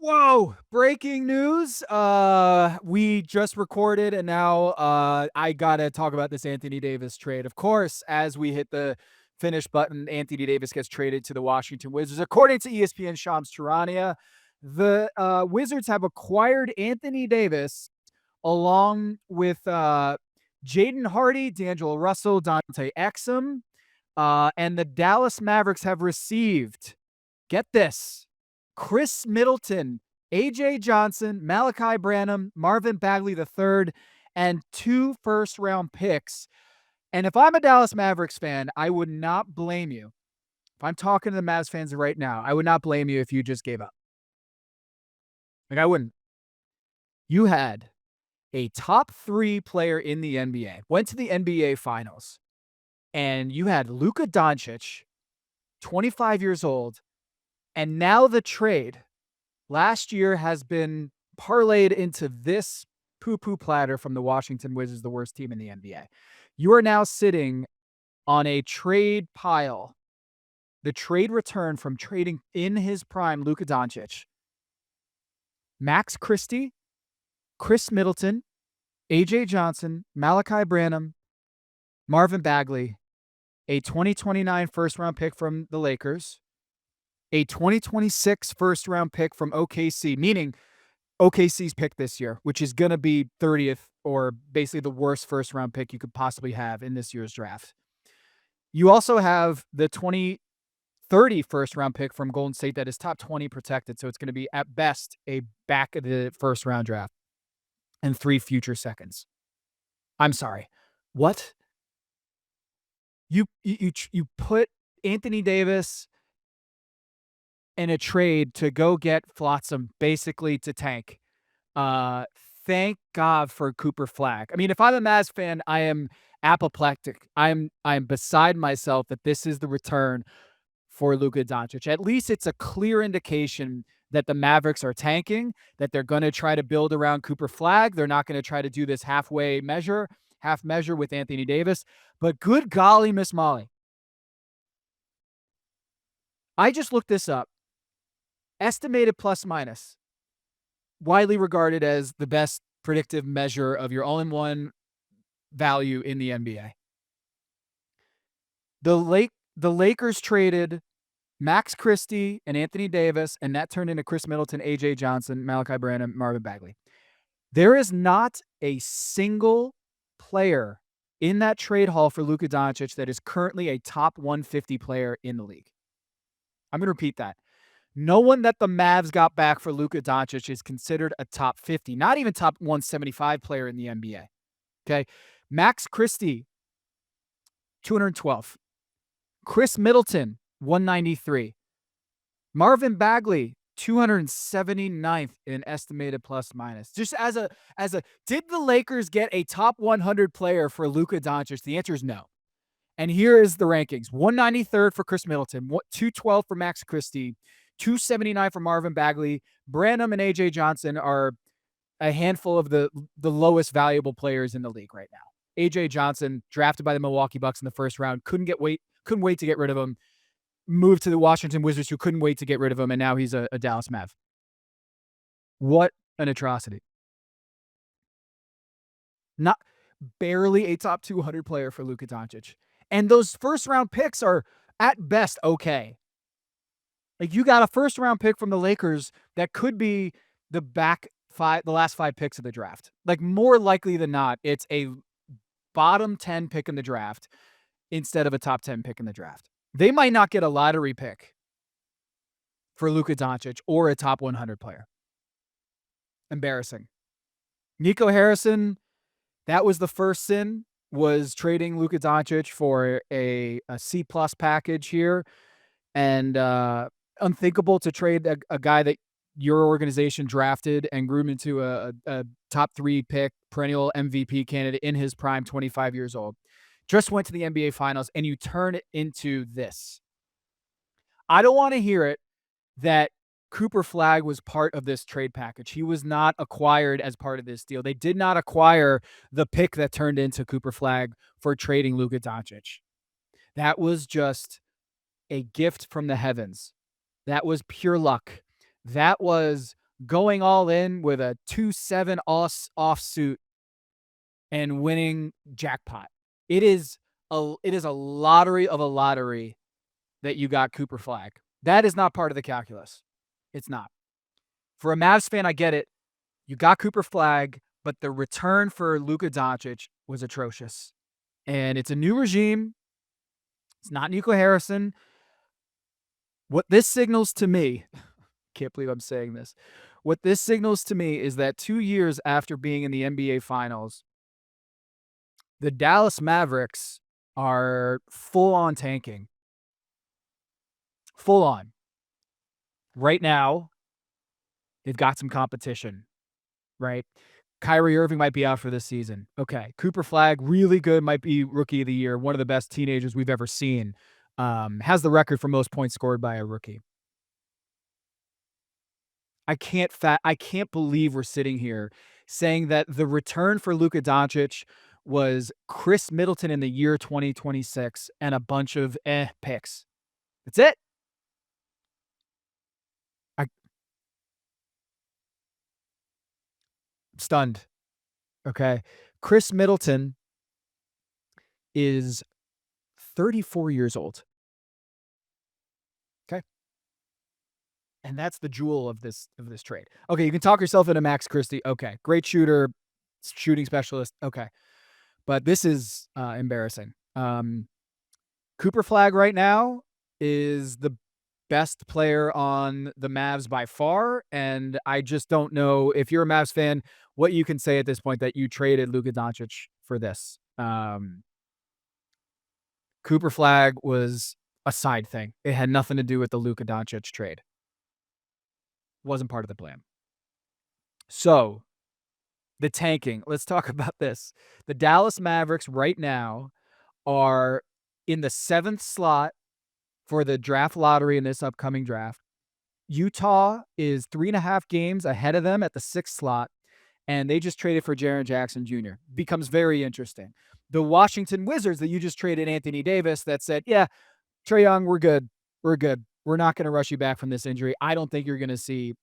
Whoa, breaking news. We just recorded and now I gotta talk about this Anthony Davis trade. Of course, as we hit the finish button, Anthony Davis gets traded to the Washington Wizards. According to ESPN Shams Charania, the Wizards have acquired Anthony Davis along with Jaden Hardy, D'Angelo Russell, Dante Exum, and the Dallas Mavericks have received, get this, Khris Middleton, AJ Johnson, Malaki Branham, Marvin Bagley III, and 2 first-round picks. And if I'm a Dallas Mavericks fan, I would not blame you. If I'm talking to the Mavs fans right now, I would not blame you if you just gave up. Like, I wouldn't. You had a top 3 player in the NBA, went to the NBA Finals, and you had Luka Doncic, 25 years old, and now the trade last year has been parlayed into this poo-poo platter from the Washington Wizards, the worst team in the NBA. You are now sitting on a trade pile, the trade return from trading in his prime Luka Doncic, Max Christie, Khris Middleton, AJ Johnson, Malaki Branham, Marvin Bagley, a 2029 first-round pick from the Lakers, a 2026 first-round pick from OKC, meaning OKC's pick this year, which is going to be 30th or basically the worst first-round pick you could possibly have in this year's draft. You also have the 2030 first-round pick from Golden State that is top 20 protected, so it's going to be at best a back of the first-round draft and 3 future seconds. I'm sorry. What? You put Anthony Davis in a trade to go get Flotsam, basically to tank. Thank God for Cooper Flagg. I mean, if I'm a Mavs fan, I am apoplectic. I'm beside myself that this is the return for Luka Doncic. At least it's a clear indication that the Mavericks are tanking, that they're going to try to build around Cooper Flagg. They're not going to try to do this half measure with Anthony Davis. But good golly, Miss Molly. I just looked this up. Estimated plus minus, widely regarded as the best predictive measure of your all-in-one value in the NBA. The Lakers traded Max Christie and Anthony Davis, and that turned into Khris Middleton, AJ Johnson, Malaki Branham, Marvin Bagley. There is not a single player in that trade haul for Luka Doncic that is currently a top 150 player in the league. I'm going to repeat that. No one that the Mavs got back for Luka Doncic is considered a top 50, not even top 175 player in the NBA. Okay. Max Christie, 212. Khris Middleton, 193. Marvin Bagley, 279th in estimated plus minus. Just as a, did the Lakers get a top 100 player for Luka Doncic? The answer is no. And here is the rankings. 193rd for Khris Middleton, 212 for Max Christie, 279 for Marvin Bagley. Branham and AJ Johnson are a handful of the lowest valuable players in the league right now. AJ Johnson, drafted by the Milwaukee Bucks in the first round, couldn't wait to get rid of him. Moved to the Washington Wizards, who couldn't wait to get rid of him, and now he's a Dallas Mav. What an atrocity. Not barely a top 200 player for Luka Doncic. And those first-round picks are, at best, okay. Like, you got a first-round pick from the Lakers that could be the last 5 picks of the draft. Like, more likely than not, it's a bottom 10 pick in the draft instead of a top 10 pick in the draft. They might not get a lottery pick for Luka Doncic or a top 100 player. Embarrassing. Nico Harrison, that was the first sin, was trading Luka Doncic for a C+ package here. And unthinkable to trade a guy that your organization drafted and groomed into a top 3 pick, perennial MVP candidate in his prime, 25 years old. Just went to the NBA Finals, and you turn it into this. I don't want to hear it that Cooper Flagg was part of this trade package. He was not acquired as part of this deal. They did not acquire the pick that turned into Cooper Flagg for trading Luka Doncic. That was just a gift from the heavens. That was pure luck. That was going all in with a 2-7 offsuit and winning jackpot. It is a lottery of a lottery that you got Cooper Flag. That is not part of the calculus. It's not. For a Mavs fan, I get it. You got Cooper Flag, but the return for Luka Doncic was atrocious. And it's a new regime. It's not Nico Harrison. What this signals to me, can't believe I'm saying this. What this signals to me is that 2 years after being in the NBA Finals, the Dallas Mavericks are full on tanking. Full on. Right now, they've got some competition, right? Kyrie Irving might be out for this season. Okay. Cooper Flag, really good, might be rookie of the year, one of the best teenagers we've ever seen. Has the record for most points scored by a rookie. I can't believe we're sitting here saying that the return for Luka Doncic was Khris Middleton in the year 2026 and a bunch of picks. That's it. I'm stunned. Okay. Khris Middleton is 34 years old. Okay. And that's the jewel of this trade. Okay, you can talk yourself into Max Christie. Okay. Great shooter, shooting specialist. Okay. But this is embarrassing. Cooper Flag right now is the best player on the Mavs by far, and I just don't know if you're a Mavs fan what you can say at this point that you traded Luka Doncic for this. Cooper Flag was a side thing. It had nothing to do with the Luka Doncic trade. Wasn't part of the plan. So, the tanking. Let's talk about this. The Dallas Mavericks right now are in the 7th slot for the draft lottery in this upcoming draft. Utah is 3.5 games ahead of them at the 6th slot, and they just traded for Jaren Jackson Jr. Becomes very interesting. The Washington Wizards that you just traded Anthony Davis that said, yeah, Trae Young, we're good. We're good. We're not going to rush you back from this injury. I don't think you're going to see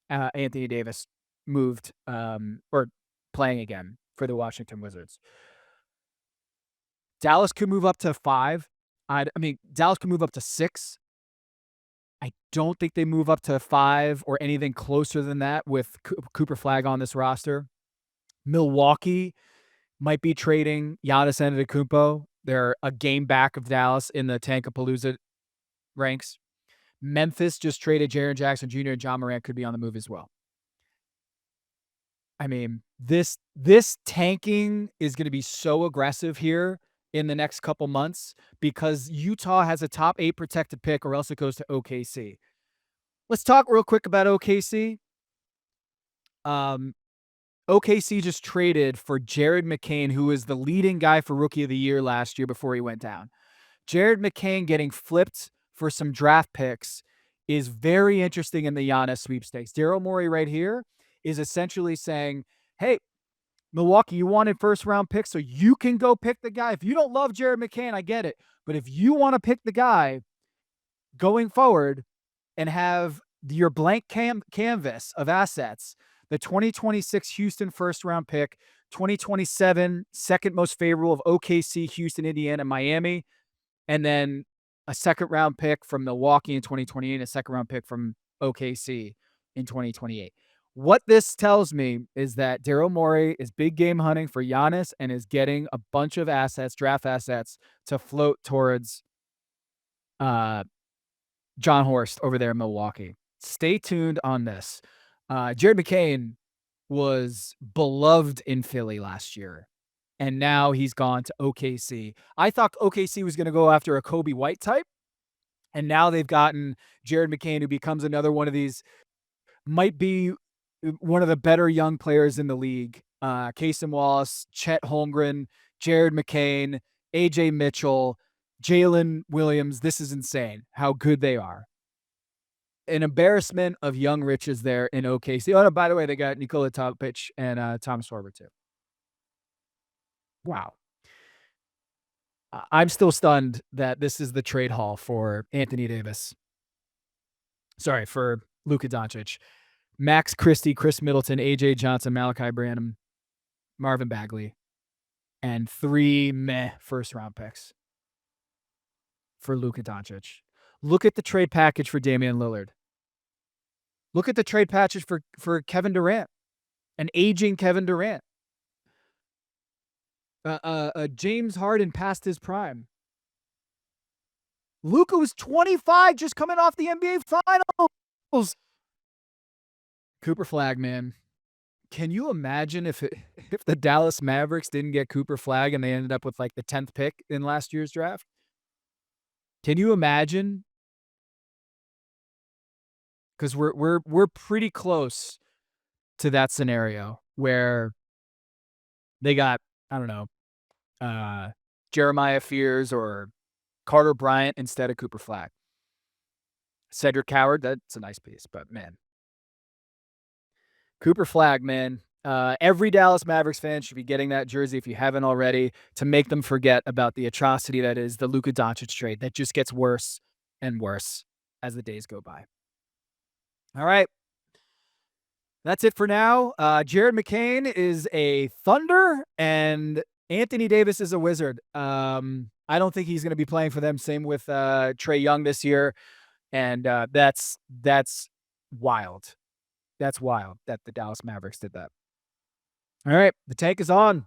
Anthony Davis moved or playing again for the Washington Wizards. Dallas could move up to 5. Dallas could move up to 6. I don't think they move up to 5 or anything closer than that with Cooper Flag on this roster. Milwaukee might be trading Giannis Antetokounmpo. They're a game back of Dallas in the Tankapalooza ranks. Memphis just traded Jaren Jackson Jr. and John Morant could be on the move as well. I mean, this tanking is going to be so aggressive here in the next couple months because Utah has a top 8 protected pick or else it goes to OKC. Let's talk real quick about OKC. OKC just traded for Jared McCain, who was the leading guy for Rookie of the Year last year before he went down. Jared McCain getting flipped for some draft picks is very interesting in the Giannis sweepstakes. Daryl Morey right here is essentially saying, hey, Milwaukee, you wanted first-round picks, so you can go pick the guy. If you don't love Jared McCain, I get it. But if you want to pick the guy going forward and have your blank canvas of assets, the 2026 Houston first-round pick, 2027 second most favorable of OKC, Houston, Indiana, Miami, and then a second-round pick from Milwaukee in 2028 and a second-round pick from OKC in 2028. What this tells me is that Daryl Morey is big game hunting for Giannis and is getting a bunch of assets, draft assets, to float towards John Horst over there in Milwaukee. Stay tuned on this. Jared McCain was beloved in Philly last year, and now he's gone to OKC. I thought OKC was going to go after a Kobe White type, and now they've gotten Jared McCain, who becomes another one of these, might be one of the better young players in the league. Casey Wallace, Chet Holmgren, Jared McCain, AJ Mitchell, Jalen Williams. This is insane how good they are. An embarrassment of young riches there in OKC. Oh, no, by the way, they got Nikola Topic and Thomas Sorber too. Wow. I'm still stunned that this is the trade haul for Anthony Davis. Sorry, for Luka Doncic. Max Christie, Khris Middleton, AJ Johnson, Malaki Branham, Marvin Bagley, and 3 meh first-round picks for Luka Doncic. Look at the trade package for Damian Lillard. Look at the trade package for Kevin Durant, an aging Kevin Durant. James Harden past his prime. Luka was 25, just coming off the NBA Finals. Cooper Flag, man. Can you imagine if the Dallas Mavericks didn't get Cooper Flag and they ended up with like the 10th pick in last year's draft? Can you imagine? Because we're pretty close to that scenario where they got, I don't know, Jeremiah Fears or Carter Bryant instead of Cooper Flag. Cedric Howard, that's a nice piece, but man. Cooper Flag, man. Every Dallas Mavericks fan should be getting that jersey if you haven't already, to make them forget about the atrocity that is the Luka Doncic trade that just gets worse and worse as the days go by. All right. That's it for now. Jared McCain is a Thunder and Anthony Davis is a Wizard. I don't think he's going to be playing for them. Same with Trae Young this year. And that's wild. That's wild that the Dallas Mavericks did that. All right. The tank is on.